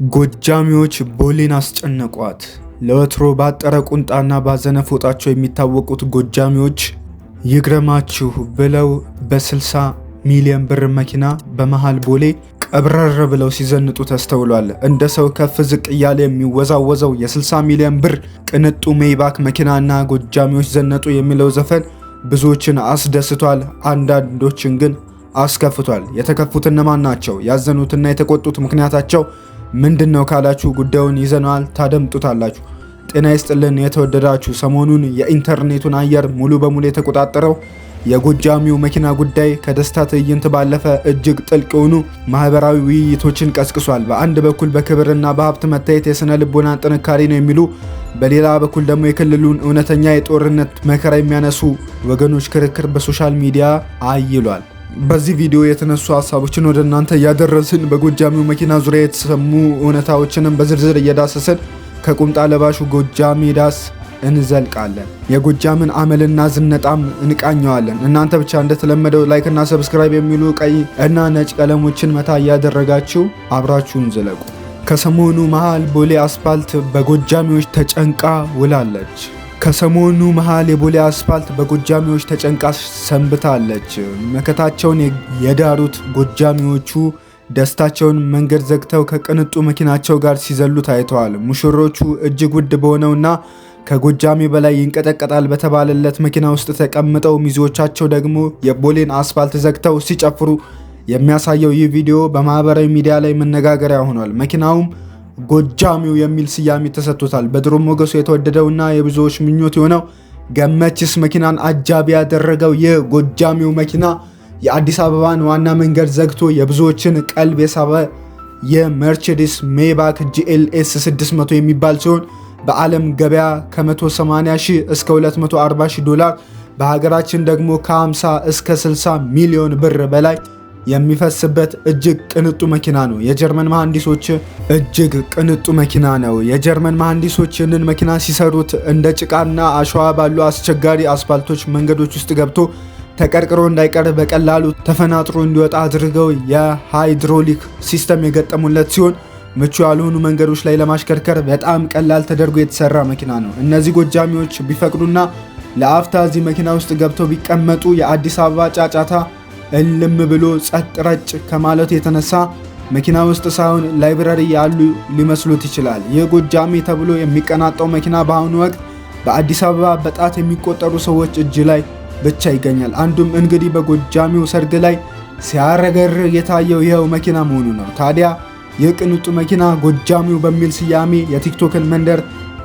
ጎጃሚዎች ቦሌን አስጨነቋት። ለወትሮ ባጠረ ቁንጣና ባዘነ ፎጣቸው የሚታወቁት ጎጃሚዎች ይግረማችሁ ብለው በ60 ሚሊዮን ብር መኪና በመሃል ቦሌ ቀብረር ብለው ሲዘንጡ ተስተውሏል። እንደ ሰው ከፍ ዝቅ እያለ የሚወዛወዘው የ60 ሚሊዮን ብር ቅንጡ ሜይባክ መኪናና ጎጃሚዎች ዘነጡ የሚለው ዘፈን ብዙዎችን አስደስቷል፣ አንዳንዶችን ግን አስከፍቷል። የተከፉት እነማን ናቸው? ያዘኑትና የተቆጡት ምክንያታቸው ምንድነው ካላችሁ ጉዳዩን ይዘናል፣ ታደምጡታላችሁ። ጤና ይስጥልን የተወደዳችሁ። ሰሞኑን የኢንተርኔቱን አየር ሙሉ በሙሉ የተቆጣጠረው የጎጃሚው መኪና ጉዳይ ከደስታ ትዕይንት ባለፈ እጅግ ጥልቅ የሆኑ ማህበራዊ ውይይቶችን ቀስቅሷል። በአንድ በኩል በክብርና በሀብት መታየት የስነ ልቦና ጥንካሬ ነው የሚሉ፣ በሌላ በኩል ደግሞ የክልሉን እውነተኛ የጦርነት መከራ የሚያነሱ ወገኖች ክርክር በሶሻል ሚዲያ አይሏል። በዚህ ቪዲዮ የተነሱ ሀሳቦችን ወደ እናንተ እያደረስን በጎጃሚው መኪና ዙሪያ የተሰሙ እውነታዎችንም በዝርዝር እየዳሰስን ከቁምጣ ለባሹ ጎጃሚ ዳስ እንዘልቃለን። የጎጃምን አመልና ዝነጣም እንቃኘዋለን። እናንተ ብቻ እንደተለመደው ላይክ እና ሰብስክራይብ የሚሉ ቀይ እና ነጭ ቀለሞችን መታ እያደረጋችሁ አብራችሁን ዝለቁ። ከሰሞኑ መሃል ቦሌ አስፓልት በጎጃሚዎች ተጨንቃ ውላለች። ከሰሞኑ መሃል የቦሌ አስፓልት በጎጃሚዎች ተጨንቃ ሰንብታለች። መከታቸውን የዳሩት ጎጃሚዎቹ ደስታቸውን መንገድ ዘግተው ከቅንጡ መኪናቸው ጋር ሲዘሉ ታይተዋል። ሙሽሮቹ እጅግ ውድ በሆነውና ከጎጃሚ በላይ ይንቀጠቀጣል በተባለለት መኪና ውስጥ ተቀምጠው፣ ሚዜዎቻቸው ደግሞ የቦሌን አስፓልት ዘግተው ሲጨፍሩ የሚያሳየው ይህ ቪዲዮ በማህበራዊ ሚዲያ ላይ መነጋገሪያ ሆኗል። መኪናውም ጎጃሚው የሚል ስያሜ ተሰጥቶታል። በድሮ ሞገሱ የተወደደውና የብዙዎች ምኞት የሆነው ገመችስ መኪናን አጃቢ ያደረገው የጎጃሚው መኪና የአዲስ አበባን ዋና መንገድ ዘግቶ የብዙዎችን ቀልብ የሳበ የመርሴዲስ ሜይባክ GLS 600 የሚባል ሲሆን በዓለም ገበያ ከ180 ሺህ እስከ 240 ሺህ ዶላር፣ በሀገራችን ደግሞ ከ50 እስከ 60 ሚሊዮን ብር በላይ የሚፈስበት እጅግ ቅንጡ መኪና ነው። የጀርመን መሐንዲሶች እጅግ ቅንጡ መኪና ነው። የጀርመን መሐንዲሶች ይህንን መኪና ሲሰሩት እንደ ጭቃና አሸዋ ባሉ አስቸጋሪ አስፓልቶች መንገዶች ውስጥ ገብቶ ተቀርቅሮ እንዳይቀር በቀላሉ ተፈናጥሮ እንዲወጣ አድርገው የሃይድሮሊክ ሲስተም የገጠሙለት ሲሆን ምቹ ያልሆኑ መንገዶች ላይ ለማሽከርከር በጣም ቀላል ተደርጎ የተሰራ መኪና ነው። እነዚህ ጎጃሚዎች ቢፈቅዱና ለአፍታ እዚህ መኪና ውስጥ ገብተው ቢቀመጡ የአዲስ አበባ ጫጫታ እልም ብሎ ጸጥ ረጭ ከማለቱ የተነሳ መኪና ውስጥ ሳይሆን ላይብረሪ ያሉ ሊመስሉት ይችላል። ይህ ጎጃሚ ተብሎ የሚቀናጣው መኪና በአሁኑ ወቅት በአዲስ አበባ በጣት የሚቆጠሩ ሰዎች እጅ ላይ ብቻ ይገኛል። አንዱም እንግዲህ በጎጃሚው ሰርግ ላይ ሲያረገር የታየው ይኸው መኪና መሆኑ ነው። ታዲያ ይህ ቅንጡ መኪና ጎጃሚው በሚል ስያሜ የቲክቶክን መንደር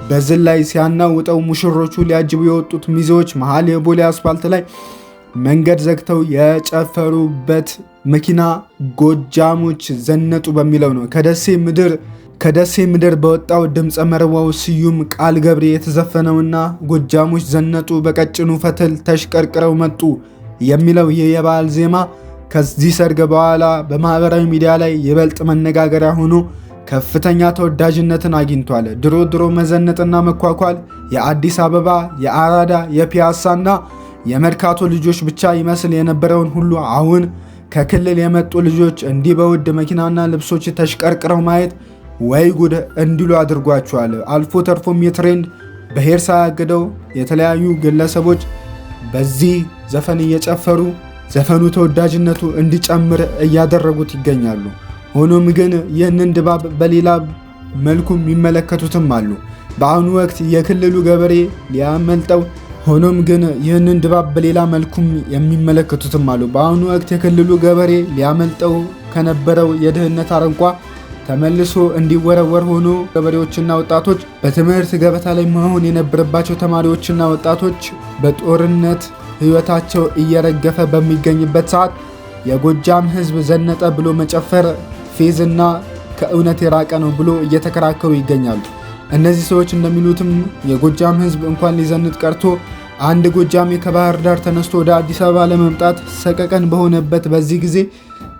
በዝላይ ሲያናውጠው ሙሽሮቹ ሊያጅቡ የወጡት ሚዜዎች መሃል የቦሌ አስፓልት ላይ መንገድ ዘግተው የጨፈሩበት መኪና ጎጃሞች ዘነጡ በሚለው ነው። ከደሴ ምድር በወጣው ድምፀ መረዋው ስዩም ቃል ገብሬ የተዘፈነውና ጎጃሞች ዘነጡ በቀጭኑ ፈትል ተሽቀርቅረው መጡ የሚለው ይህ የበዓል ዜማ ከዚህ ሰርግ በኋላ በማህበራዊ ሚዲያ ላይ ይበልጥ መነጋገሪያ ሆኖ ከፍተኛ ተወዳጅነትን አግኝቷል። ድሮ መዘነጥና መኳኳል የአዲስ አበባ የአራዳ የፒያሳና የመርካቶ ልጆች ብቻ ይመስል የነበረውን ሁሉ አሁን ከክልል የመጡ ልጆች እንዲህ በውድ መኪናና ልብሶች ተሽቀርቅረው ማየት ወይ ጉድ እንዲሉ አድርጓቸዋል። አልፎ ተርፎም የትሬንድ ብሔር ሳያግደው የተለያዩ ግለሰቦች በዚህ ዘፈን እየጨፈሩ ዘፈኑ ተወዳጅነቱ እንዲጨምር እያደረጉት ይገኛሉ። ሆኖም ግን ይህንን ድባብ በሌላ መልኩ የሚመለከቱትም አሉ። በአሁኑ ወቅት የክልሉ ገበሬ ሊያመልጠው ሆኖም ግን ይህንን ድባብ በሌላ መልኩም የሚመለከቱትም አሉ። በአሁኑ ወቅት የክልሉ ገበሬ ሊያመልጠው ከነበረው የድህነት አረንቋ ተመልሶ እንዲወረወር ሆኖ ገበሬዎችና ወጣቶች በትምህርት ገበታ ላይ መሆን የነበረባቸው ተማሪዎችና ወጣቶች በጦርነት ሕይወታቸው እየረገፈ በሚገኝበት ሰዓት የጎጃም ሕዝብ ዘነጠ ብሎ መጨፈር ፌዝና ከእውነት የራቀ ነው ብሎ እየተከራከሩ ይገኛሉ። እነዚህ ሰዎች እንደሚሉትም የጎጃም ሕዝብ እንኳን ሊዘንጥ ቀርቶ አንድ ጎጃሜ ከባህር ዳር ተነስቶ ወደ አዲስ አበባ ለመምጣት ሰቀቀን በሆነበት በዚህ ጊዜ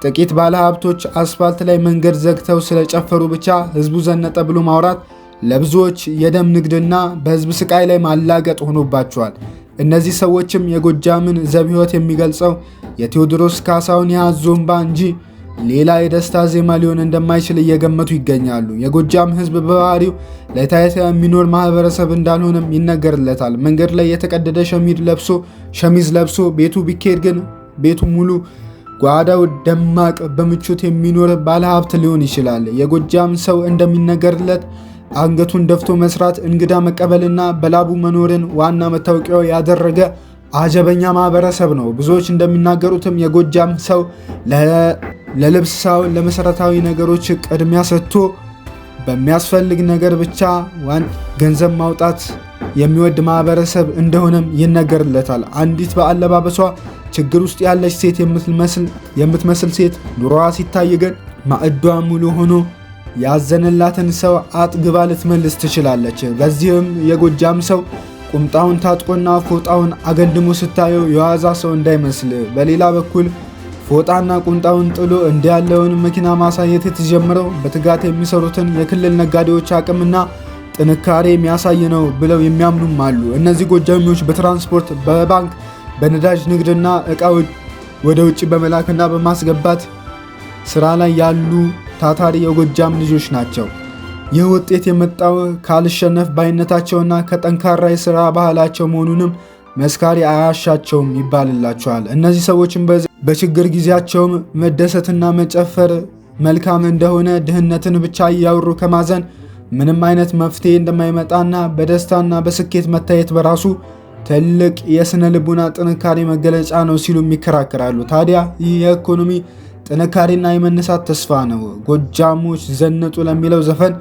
ጥቂት ባለሀብቶች አስፋልት ላይ መንገድ ዘግተው ስለጨፈሩ ብቻ ሕዝቡ ዘነጠ ብሎ ማውራት ለብዙዎች የደም ንግድና በሕዝብ ስቃይ ላይ ማላገጥ ሆኖባቸዋል። እነዚህ ሰዎችም የጎጃምን ዘብ ሕይወት የሚገልጸው የቴዎድሮስ ካሳሁን የአዞ እምባ እንጂ ሌላ የደስታ ዜማ ሊሆን እንደማይችል እየገመቱ ይገኛሉ። የጎጃም ህዝብ በባህሪው ለታይታ የሚኖር ማህበረሰብ እንዳልሆነም ይነገርለታል። መንገድ ላይ የተቀደደ ሸሚዝ ለብሶ ቤቱ ቢኬድ ግን ቤቱ ሙሉ ጓዳው ደማቅ በምቾት የሚኖር ባለሀብት ሊሆን ይችላል። የጎጃም ሰው እንደሚነገርለት አንገቱን ደፍቶ መስራት፣ እንግዳ መቀበልና በላቡ መኖርን ዋና መታወቂያው ያደረገ አጀበኛ ማህበረሰብ ነው። ብዙዎች እንደሚናገሩትም የጎጃም ሰው ለልብስ ሳይሆን ለመሰረታዊ ነገሮች ቅድሚያ ሰጥቶ በሚያስፈልግ ነገር ብቻ ገንዘብ ማውጣት የሚወድ ማህበረሰብ እንደሆነም ይነገርለታል። አንዲት በአለባበሷ ችግር ውስጥ ያለች ሴት የምትመስል ሴት ኑሮዋ ሲታይ ግን ማዕዷ ሙሉ ሆኖ ያዘነላትን ሰው አጥግባ ልትመልስ ትችላለች። በዚህም የጎጃም ሰው ቁምጣውን ታጥቆና ፎጣውን አገንድሞ ስታየው የዋዛ ሰው እንዳይመስል፣ በሌላ በኩል ፎጣና ቁምጣውን ጥሎ እንዲያለውን መኪና ማሳየት የተጀመረው በትጋት የሚሰሩትን የክልል ነጋዴዎች አቅምና ጥንካሬ የሚያሳይ ነው ብለው የሚያምኑም አሉ። እነዚህ ጎጃሚዎች በትራንስፖርት፣ በባንክ፣ በነዳጅ ንግድና ዕቃ ወደ ውጭ በመላክና በማስገባት ስራ ላይ ያሉ ታታሪ የጎጃም ልጆች ናቸው። ይህ ውጤት የመጣው ካልሸነፍ ባይነታቸውና ከጠንካራ የሥራ ባህላቸው መሆኑንም መስካሪ አያሻቸውም ይባልላቸዋል። እነዚህ ሰዎችም በችግር ጊዜያቸውም መደሰትና መጨፈር መልካም እንደሆነ ድህነትን ብቻ እያወሩ ከማዘን ምንም አይነት መፍትሄ እንደማይመጣና በደስታና በስኬት መታየት በራሱ ትልቅ የስነ ልቡና ጥንካሬ መገለጫ ነው ሲሉም ይከራከራሉ። ታዲያ ይህ የኢኮኖሚ ጥንካሬና የመነሳት ተስፋ ነው ጎጃሞች ዘነጡ ለሚለው ዘፈን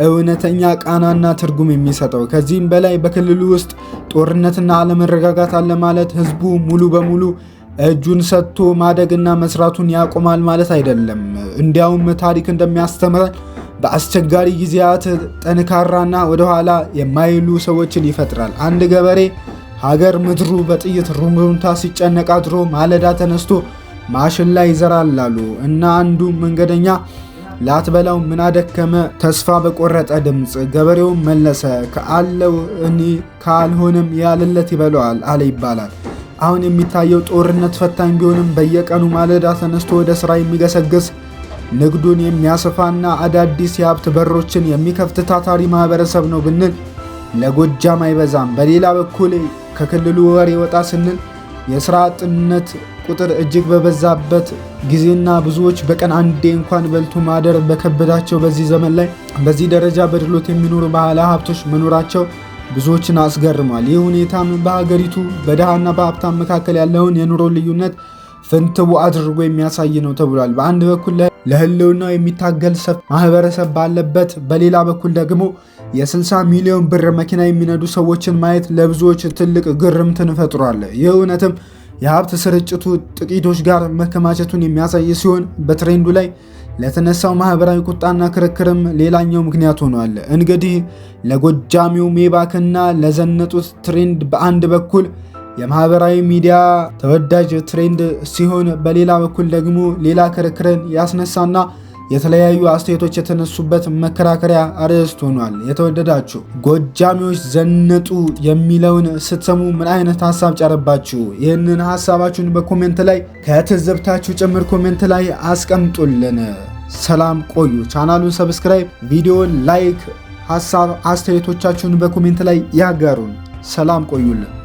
እውነተኛ ቃናና ትርጉም የሚሰጠው። ከዚህም በላይ በክልሉ ውስጥ ጦርነትና አለመረጋጋት አለ ማለት ህዝቡ ሙሉ በሙሉ እጁን ሰጥቶ ማደግና መስራቱን ያቆማል ማለት አይደለም። እንዲያውም ታሪክ እንደሚያስተምረን በአስቸጋሪ ጊዜያት ጠንካራና ወደኋላ የማይሉ ሰዎችን ይፈጥራል። አንድ ገበሬ ሀገር ምድሩ በጥይት ሩምሩምታ ሲጨነቅ አድሮ ማለዳ ተነስቶ ማሽን ላይ ይዘራል አሉ እና አንዱ መንገደኛ ላትበላው ምን አደከመ ተስፋ በቆረጠ ድምፅ። ገበሬውም መለሰ ከአለው እኔ ካልሆነም ያለለት ይበለዋል አለ ይባላል። አሁን የሚታየው ጦርነት ፈታኝ ቢሆንም በየቀኑ ማለዳ ተነስቶ ወደ ስራ የሚገሰግስ ንግዱን የሚያሰፋና አዳዲስ የሀብት በሮችን የሚከፍት ታታሪ ማህበረሰብ ነው ብንል ለጎጃም አይበዛም። በሌላ በኩል ከክልሉ ወሬ ወጣ ስንል የስራ አጥነት ቁጥር እጅግ በበዛበት ጊዜና ብዙዎች በቀን አንዴ እንኳን በልቶ ማደር በከበዳቸው በዚህ ዘመን ላይ በዚህ ደረጃ በድሎት የሚኖሩ ባለ ሀብቶች መኖራቸው ብዙዎችን አስገርሟል። ይህ ሁኔታም በሀገሪቱ በድሃና በሀብታም መካከል ያለውን የኑሮ ልዩነት ፍንትው አድርጎ የሚያሳይ ነው ተብሏል። በአንድ በኩል ለህልውናው የሚታገል ሰፊ ማህበረሰብ ባለበት፣ በሌላ በኩል ደግሞ የ60 ሚሊዮን ብር መኪና የሚነዱ ሰዎችን ማየት ለብዙዎች ትልቅ ግርምትን ፈጥሯል። ይህ እውነትም የሀብት ስርጭቱ ጥቂቶች ጋር መከማቸቱን የሚያሳይ ሲሆን በትሬንዱ ላይ ለተነሳው ማህበራዊ ቁጣና ክርክርም ሌላኛው ምክንያት ሆኗል። እንግዲህ ለጎጃሚው ሜባክና ለዘነጡት ትሬንድ በአንድ በኩል የማህበራዊ ሚዲያ ተወዳጅ ትሬንድ ሲሆን፣ በሌላ በኩል ደግሞ ሌላ ክርክርን ያስነሳና የተለያዩ አስተያየቶች የተነሱበት መከራከሪያ አርዕስት ሆኗል። የተወደዳችሁ ጎጃሚዎች ዘነጡ የሚለውን ስትሰሙ ምን አይነት ሀሳብ ጫረባችሁ? ይህንን ሀሳባችሁን በኮሜንት ላይ ከትዝብታችሁ ጭምር ኮሜንት ላይ አስቀምጡልን። ሰላም ቆዩ። ቻናሉን ሰብስክራይብ፣ ቪዲዮን ላይክ፣ ሀሳብ አስተያየቶቻችሁን በኮሜንት ላይ ያጋሩን። ሰላም ቆዩልን።